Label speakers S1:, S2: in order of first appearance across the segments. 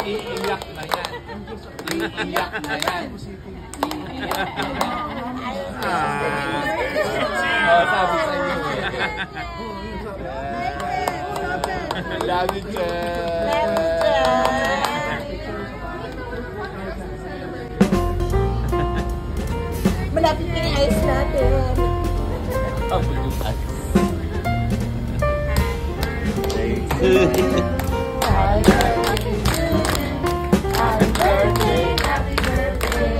S1: Iiyak na yan. Iiyak na yan. Sabi sa inyo. Love you,
S2: malapit na yung ice natin.
S1: Oh, yung ice.
S2: Happy birthday, happy birthday,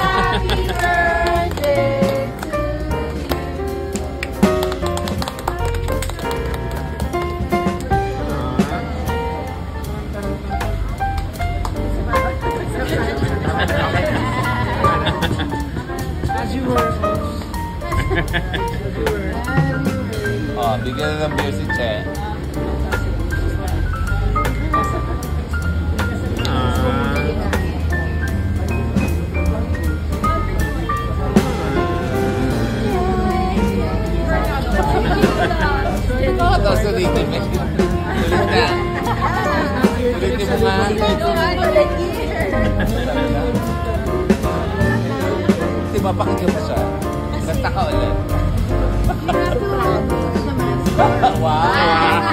S2: happy birthday to
S3: As you were, folks.
S1: Oh, bigyan na ng beer si Che. Tapos ulitin mo. Ulit na. Ulitin mo nga. Diba, pakinggan mo siya. Kanta ka ulit. Wow!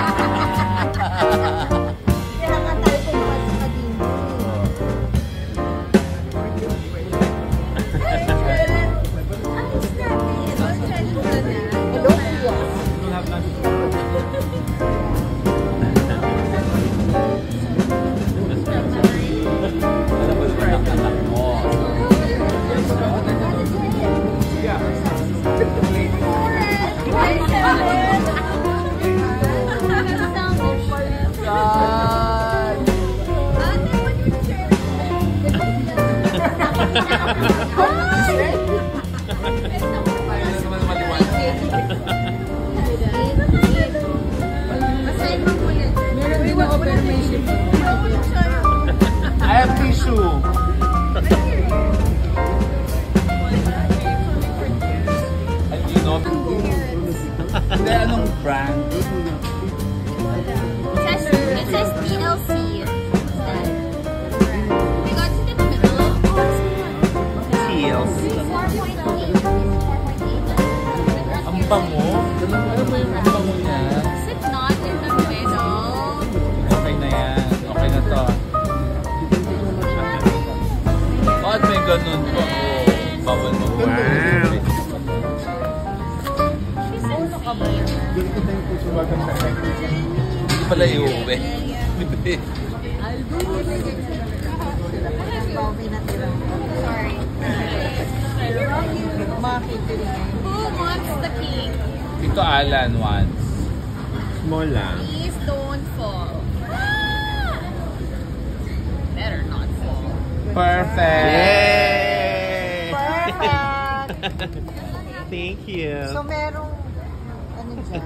S2: kailangan tayo pumunta sa Kadimbo. Hello, kuya.
S1: I have tissue. And you know, hindi, anong brand?
S4: It says TLC. We got it in the middle.
S1: TLC.
S4: 4.8.
S1: Ang bango? Ano ba yung ang bango niya?
S4: Is it not in the middle?
S1: Okay na yan. Okay na to. Bakit may ganun po? Bawal mo. Wow! Hindi pala iuwi.
S4: Sorry. Who wants the cake?
S1: Ito Alan once.
S3: Small lang.
S4: Please don't fall. Better not fall.
S1: Perfect!
S3: Yay!
S2: Perfect!
S3: Thank you.
S2: So, merong, ano dyan?